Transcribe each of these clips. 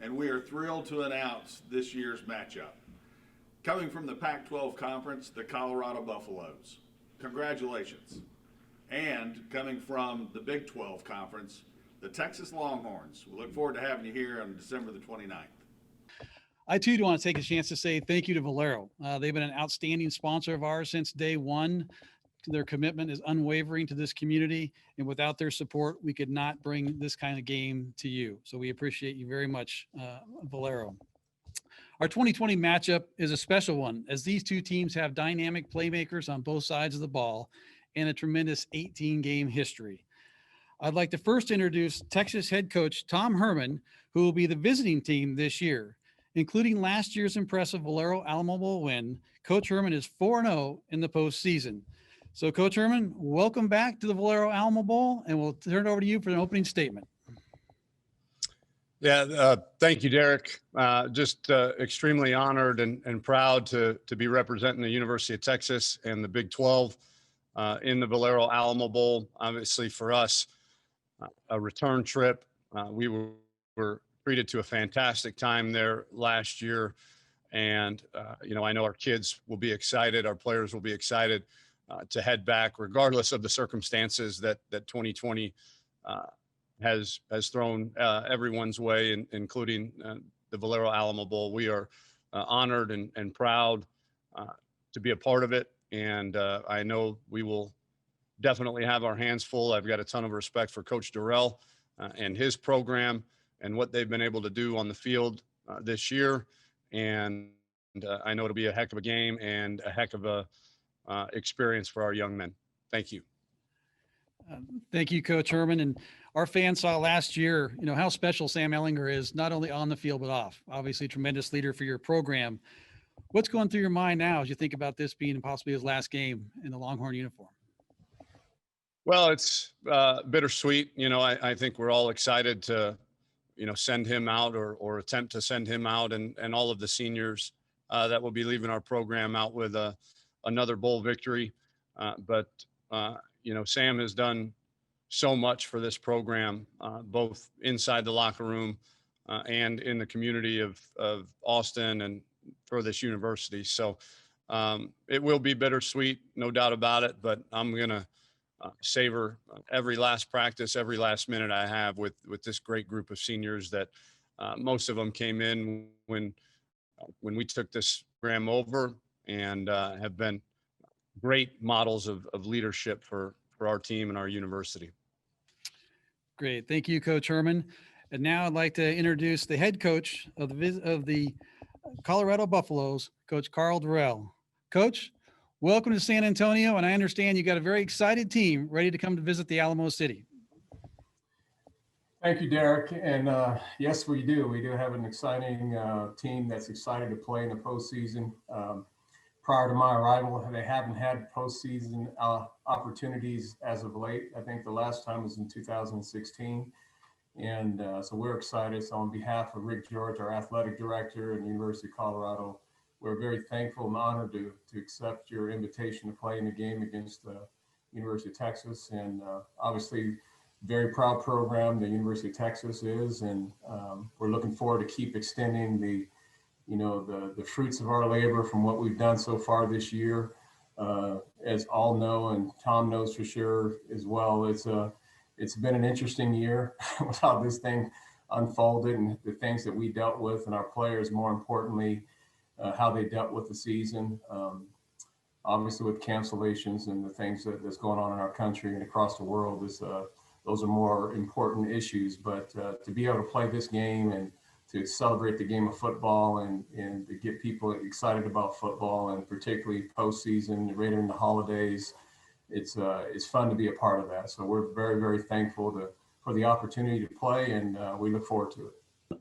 and we are thrilled to announce this year's matchup. Coming from the Pac-12 Conference, the Colorado Buffaloes. Congratulations. And coming from the Big 12 Conference, the Texas Longhorns. We look forward to having you here on December the 29th. I too do want to take a chance to say thank you to Valero. They've been an outstanding sponsor of ours since day one. Their commitment is unwavering to this community, and without their support, we could not bring this kind of game to you. So we appreciate you very much, Valero. Our 2020 matchup is a special one, as these two teams have dynamic playmakers on both sides of the ball and a tremendous 18-game history. I'd like to first introduce Texas head coach Tom Herman, who will be the visiting team this year. Including last year's impressive Valero Alamo Bowl win, Coach Herman is 4-0 in the postseason. So, Coach Herman, welcome back to the Valero Alamo Bowl, and we'll turn it over to you for an opening statement. Yeah, thank you, Derrick. Just extremely honored and proud to be representing the University of Texas and the Big 12 in the Valero Alamo Bowl. Obviously, for us, a return trip. We were treated to a fantastic time there last year. And, I know our kids will be excited. Our players will be excited to head back, regardless of the circumstances that 2020 has thrown everyone's way, including the Valero Alamo Bowl. We are honored and proud to be a part of it. And I know we will definitely have our hands full. I've got a ton of respect for Coach Durrell and his program and what they've been able to do on the field this year. And I know it'll be a heck of a game and a heck of a experience for our young men. Thank you. Thank you, Coach Herman. And our fans saw last year, how special Sam Ehlinger is, not only on the field, but off. Obviously, a tremendous leader for your program. What's going through your mind now as you think about this being possibly his last game in the Longhorn uniform? Well, it's bittersweet. I think we're all excited to send him out or attempt to send him out and all of the seniors that will be leaving our program out with another bowl victory. But Sam has done so much for this program, both inside the locker room and in the community of Austin and for this university. So it will be bittersweet, no doubt about it, but I'm going to savor every last practice, every last minute I have with this great group of seniors that most of them came in when we took this program over and have been great models of leadership for our team and our university. Great. Thank you, Coach Herman. And now I'd like to introduce the head coach of the Colorado Buffaloes, Coach Karl Dorrell. Coach, welcome to San Antonio, and I understand you got a very excited team ready to come to visit the Alamo City. Thank you, Derrick. And yes, we do. We do have an exciting team that's excited to play in the postseason. Prior to my arrival, they haven't had postseason opportunities as of late. I think the last time was in 2016. And so we're excited. So on behalf of Rick George, our athletic director and the University of Colorado, we're very thankful and honored to accept your invitation to play in the game against the University of Texas. And obviously, very proud program the University of Texas is. And we're looking forward to keep extending the fruits of our labor from what we've done so far this year. As all know, and Tom knows for sure as well, it's been an interesting year with how this thing unfolded and the things that we dealt with and our players, more importantly, how they dealt with the season. Obviously with cancellations and the things that's going on in our country and across the world, those are more important issues. But to be able to play this game and to celebrate the game of football and to get people excited about football, and particularly postseason, right in the holidays, it's fun to be a part of that. So we're very, very thankful for the opportunity to play, and we look forward to it.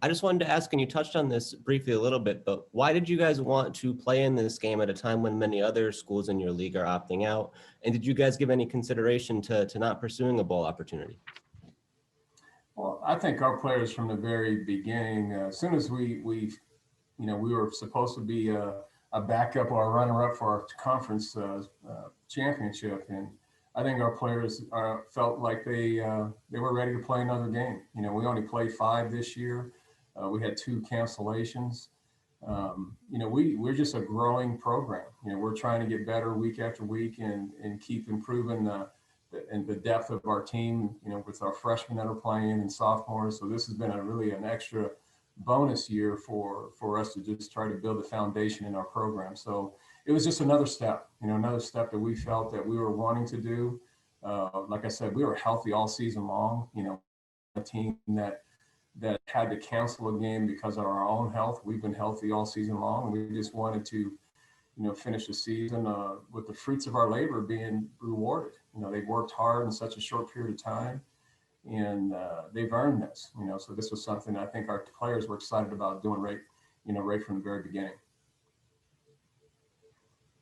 I just wanted to ask, and you touched on this briefly a little bit, but why did you guys want to play in this game at a time when many other schools in your league are opting out? And did you guys give any consideration to not pursuing a bowl opportunity? Well, I think our players from the very beginning, as soon as we were supposed to be a backup or a runner-up for our conference championship, and I think our players felt like they were ready to play another game. We only played 5 this year. We had 2 cancellations. We're just a growing program. We're trying to get better week after week and keep improving the depth of our team, with our freshmen that are playing and sophomores. So this has been really an extra bonus year for us to just try to build the foundation in our program. So it was just another step that we felt that we were wanting to do. Like I said, we were healthy all season long, a team that had to cancel a game because of our own health. We've been healthy all season long. We just wanted to, finish the season with the fruits of our labor being rewarded. They've worked hard in such a short period of time, and they've earned this. So this was something I think our players were excited about doing right from the very beginning.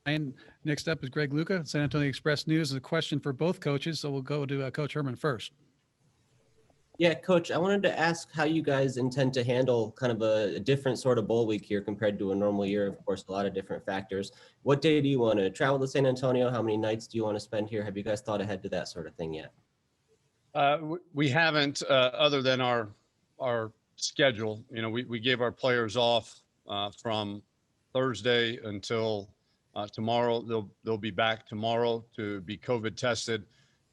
And next up is Greg Luca, San Antonio Express News. Is a question for both coaches, so we'll go to Coach Herman first. Yeah, Coach, I wanted to ask how you guys intend to handle kind of a different sort of bowl week here compared to a normal year. Of course, a lot of different factors. What day do you want to travel to San Antonio? How many nights do you want to spend here? Have you guys thought ahead to that sort of thing yet? We haven't, other than our schedule. We gave our players off from Thursday until tomorrow. They'll be back tomorrow to be COVID tested.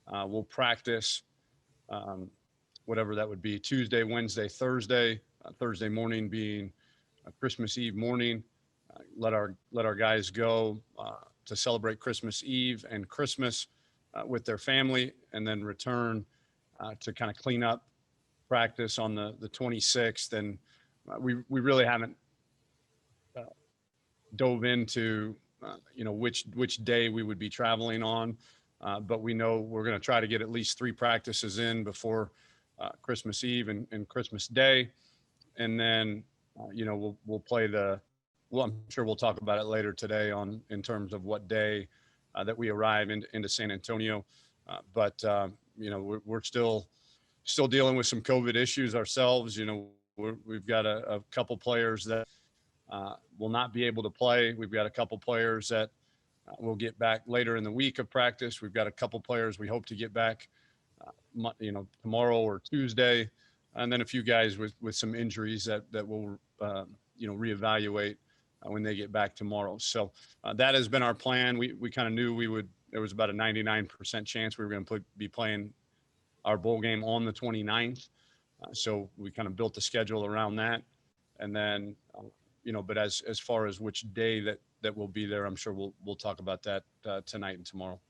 We'll practice whatever that would be, Tuesday, Wednesday, Thursday. Thursday morning being Christmas Eve morning. Let our guys go to celebrate Christmas Eve and Christmas with their family, and then return to kind of clean up practice on the 26th. And we really haven't dove into which day we would be traveling on, but we know we're going to try to get at least 3 practices in before Christmas Eve and Christmas Day, and then we'll play I'm sure we'll talk about it later today in terms of what day that we arrive into San Antonio, but we're still dealing with some COVID issues ourselves. We've got a couple players that will not be able to play. We've got a couple players that will get back later in the week of practice. We've got a couple players we hope to get back tomorrow or Tuesday, and then a few guys with some injuries that will reevaluate when they get back tomorrow. So that has been our plan. We kind of knew there was about a 99% chance we were going to be playing our bowl game on the 29th. So we kind of built the schedule around that. And then, but as far as which day that will be there, I'm sure we'll talk about that tonight and tomorrow.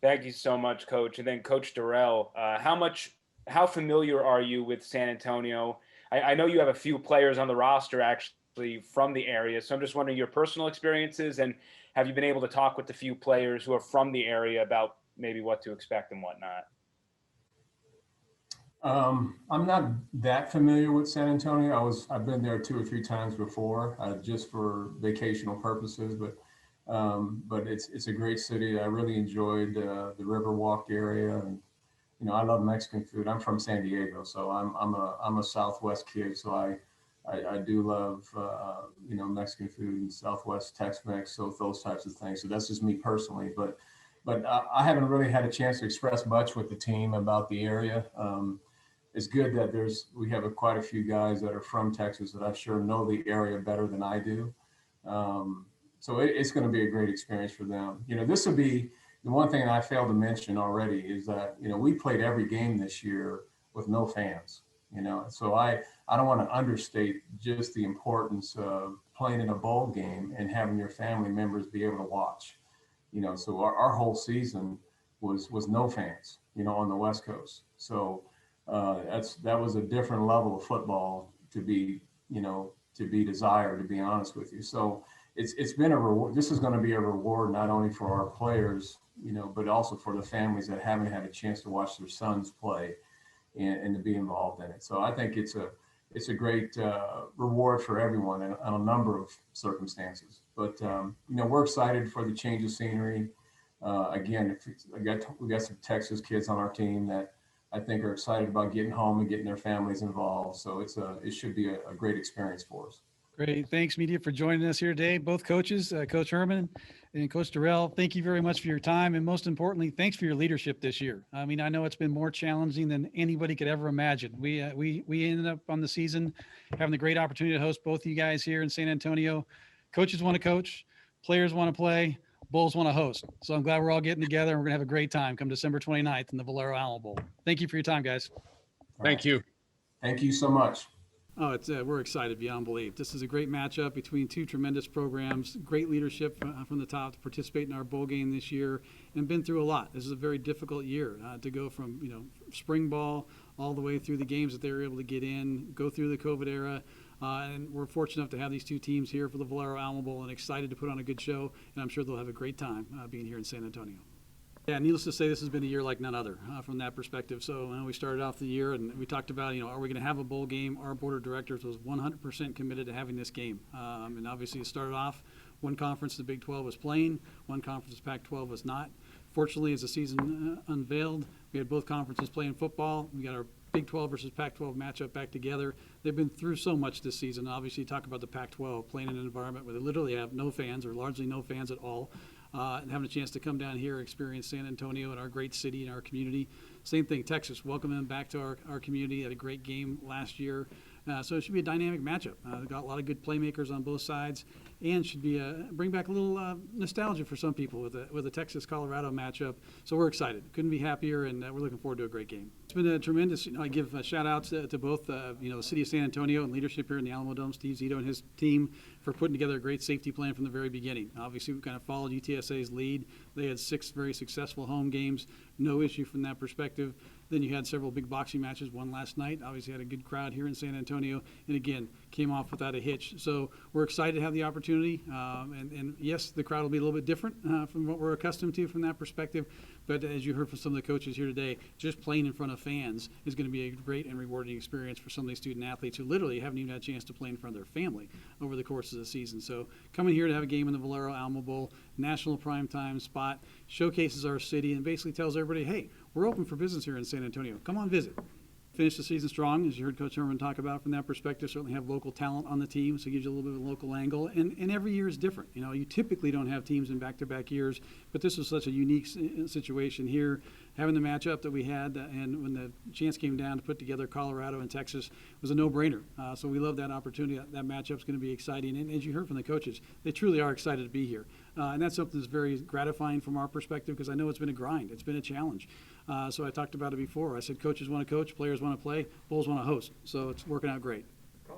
Thank you so much, Coach. And then Coach Durrell, how familiar are you with San Antonio? I know you have a few players on the roster actually from the area, so I'm just wondering your personal experiences, and have you been able to talk with the few players who are from the area about maybe what to expect and whatnot? I'm not that familiar with San Antonio. I've been there 2 or 3 times before, just for vacational purposes, but it's a great city. I really enjoyed the Riverwalk area, and I love Mexican food. I'm from San Diego, so I'm a Southwest kid, so I do love Mexican food and Southwest Tex-Mex, so those types of things. So that's just me personally, but I haven't really had a chance to express much with the team about the area. It's good that we have quite a few guys that are from Texas that I'm sure know the area better than I do. So it's going to be a great experience for them. This will be the one thing I failed to mention already is that, we played every game this year with no fans, so I don't want to understate just the importance of playing in a bowl game and having your family members be able to watch, so our whole season was no fans, on the West Coast. So that was a different level of football to be desired, to be honest with you. So it's been a reward. This is going to be a reward not only for our players, but also for the families that haven't had a chance to watch their sons play and to be involved in it. So I think it's a great reward for everyone in a number of circumstances. But we're excited for the change of scenery. Again, we got some Texas kids on our team that I think are excited about getting home and getting their families involved. So it should be a great experience for us. Great. Thanks, media, for joining us here today. Both coaches, Coach Herman and Coach Durrell, thank you very much for your time. And most importantly, thanks for your leadership this year. I mean, I know it's been more challenging than anybody could ever imagine. We ended up on the season having the great opportunity to host both of you guys here in San Antonio. Coaches want to coach, players want to play, Bulls want to host. So I'm glad we're all getting together and we're going to have a great time come December 29th in the Valero Alamo Bowl. Thank you for your time, guys. Thank you. Thank you so much. Oh, we're excited beyond belief. This is a great matchup between two tremendous programs, great leadership from the top to participate in our bowl game this year, and been through a lot. This is a very difficult year to go from spring ball all the way through the games that they were able to get in, go through the COVID era. And we're fortunate enough to have these two teams here for the Valero Alamo Bowl and excited to put on a good show. And I'm sure they'll have a great time being here in San Antonio. Yeah, needless to say, this has been a year like none other from that perspective. So we started off the year and we talked about, are we going to have a bowl game? Our board of directors was 100% committed to having this game. And obviously it started off, one conference, the Big 12 was playing, one conference, Pac-12 was not. Fortunately, as the season unveiled, we had both conferences playing football. We got our Big 12 versus Pac-12 matchup back together. They've been through so much this season. Obviously, talk about the Pac-12 playing in an environment where they literally have no fans or largely no fans at all. And having a chance to come down here, experience San Antonio and our great city and our community. Same thing, Texas, welcome them back to our community. Had a great game last year. So it should be a dynamic matchup. They've got a lot of good playmakers on both sides, and should be bring back a little nostalgia for some people with a Texas-Colorado matchup. So we're excited. Couldn't be happier, and we're looking forward to a great game. It's been a tremendous. I give shout-outs to both the city of San Antonio and leadership here in the Alamo Dome, Steve Zito and his team, for putting together a great safety plan from the very beginning. Obviously, we've kind of followed UTSA's lead. They had 6 very successful home games. No issue from that perspective. Then you had several big boxing matches, one last night. Obviously had a good crowd here in San Antonio, and again, came off without a hitch. So we're excited to have the opportunity. And yes, the crowd will be a little bit different from what we're accustomed to from that perspective. But as you heard from some of the coaches here today, just playing in front of fans is going to be a great and rewarding experience for some of these student athletes who literally haven't even had a chance to play in front of their family over the course of the season. So coming here to have a game in the Valero Alamo Bowl, national primetime spot, showcases our city and basically tells everybody, hey, we're open for business here in San Antonio. Come on, visit. Finish the season strong, as you heard Coach Herman talk about from that perspective. Certainly have local talent on the team, so it gives you a little bit of a local angle. And every year is different. You typically don't have teams in back-to-back years, but this was such a unique situation here. Having the matchup that we had, and when the chance came down to put together Colorado and Texas, was a no-brainer. So we love that opportunity. That matchup's going to be exciting. And as you heard from the coaches, they truly are excited to be here. And that's something that's very gratifying from our perspective, because I know it's been a grind. It's been a challenge. So I talked about it before. I said coaches want to coach, players want to play, Bulls want to host. So it's working out great.